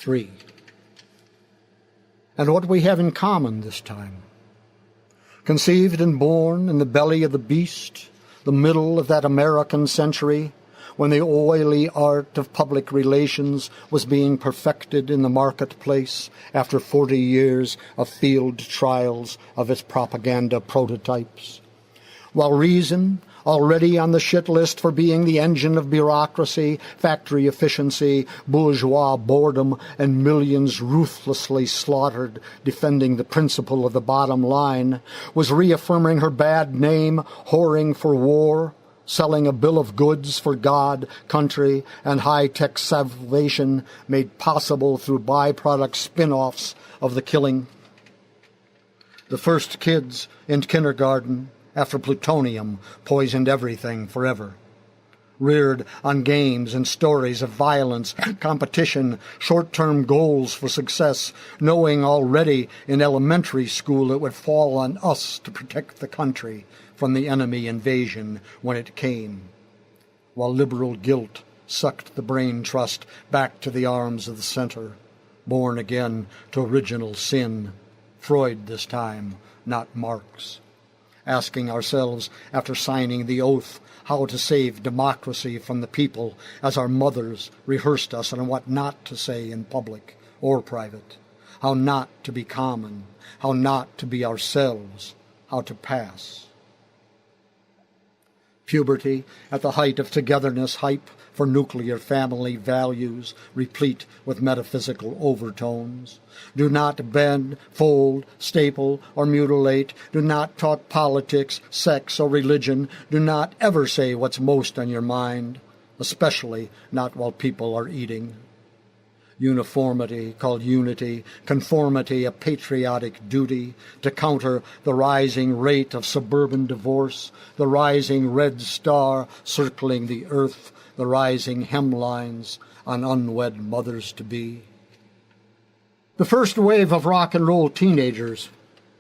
3. And what we have in common this time. Conceived and born in the belly of the beast, the middle of that American century, when the oily art of public relations was being perfected in the marketplace after 40 years of field trials of its propaganda prototypes. While reason, already on the shit list for being the engine of bureaucracy, factory efficiency, bourgeois boredom, and millions ruthlessly slaughtered defending the principle of the bottom line, was reaffirming her bad name, whoring for war, selling a bill of goods for God, country, and high-tech salvation made possible through byproduct spin-offs of the killing. The first kids in kindergarten, after plutonium poisoned everything forever. Reared on games and stories of violence, competition, short-term goals for success, knowing already in elementary school it would fall on us to protect the country from the enemy invasion when it came, while liberal guilt sucked the brain trust back to the arms of the center, born again to original sin, Freud this time, not Marx. Asking ourselves, after signing the oath, how to save democracy from the people as our mothers rehearsed us on what not to say in public or private, how not to be common, how not to be ourselves, how to pass. Puberty, at the height of togetherness hype for nuclear family values, replete with metaphysical overtones. Do not bend, fold, staple, or mutilate. Do not talk politics, sex, or religion. Do not ever say what's most on your mind, especially not while people are eating. Uniformity called unity, conformity a patriotic duty, to counter the rising rate of suburban divorce, the rising red star circling the earth, the rising hemlines on unwed mothers-to-be. The first wave of rock and roll teenagers,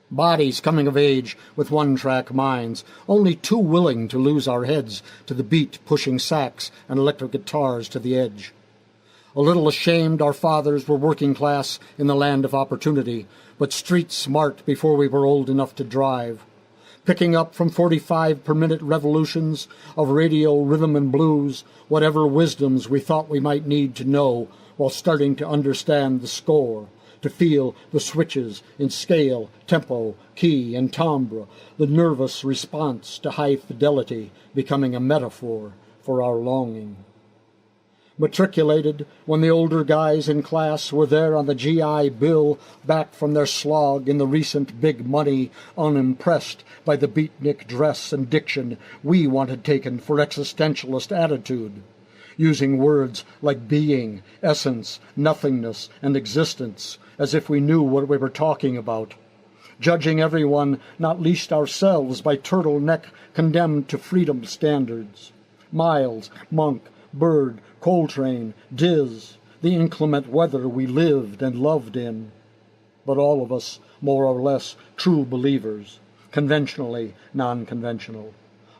bodies coming of age with one-track minds, only too willing to lose our heads to the beat pushing sax and electric guitars to the edge. A little ashamed our fathers were working class in the land of opportunity, but street smart before we were old enough to drive. Picking up from 45-per-minute revolutions of radio rhythm and blues whatever wisdoms we thought we might need to know while starting to understand the score, to feel the switches in scale, tempo, key, and timbre, the nervous response to high fidelity becoming a metaphor for our longing. Matriculated when the older guys in class were there on the GI Bill, back from their slog in the recent big money, unimpressed by the beatnik dress and diction we wanted taken for existentialist attitude, using words like being, essence, nothingness, and existence as if we knew what we were talking about, judging everyone, not least ourselves, by turtleneck condemned to freedom standards. Miles, Monk, Bird, Coltrane, Diz, the inclement weather we lived and loved in. But all of us, more or less, true believers, conventionally non-conventional,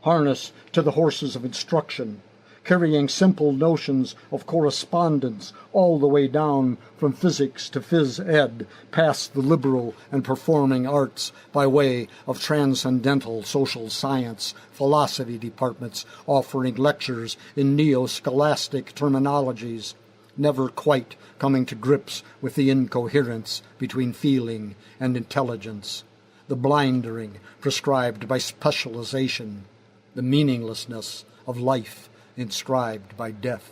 harnessed to the horses of instruction, carrying simple notions of correspondence all the way down from physics to phys ed, past the liberal and performing arts by way of transcendental social science, philosophy departments offering lectures in neo-scholastic terminologies, never quite coming to grips with the incoherence between feeling and intelligence, the blindering prescribed by specialization, the meaninglessness of life inscribed by death.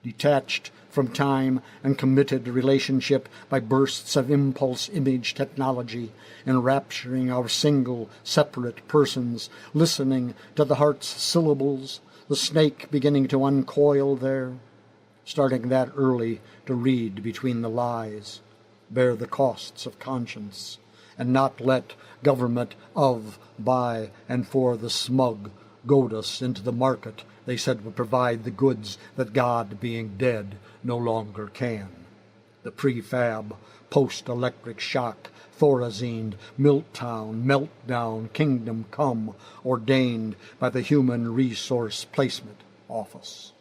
Detached from time and committed relationship by bursts of impulse image technology, enrapturing our single, separate persons, listening to the heart's syllables, the snake beginning to uncoil there, starting that early to read between the lies, bear the costs of conscience, and not let government of, by, and for the smug goad us into the market they said would provide the goods that God, being dead, no longer can. The prefab, post-electric shock, thorazine, Miltown, meltdown, kingdom come, ordained by the Human Resource Placement Office.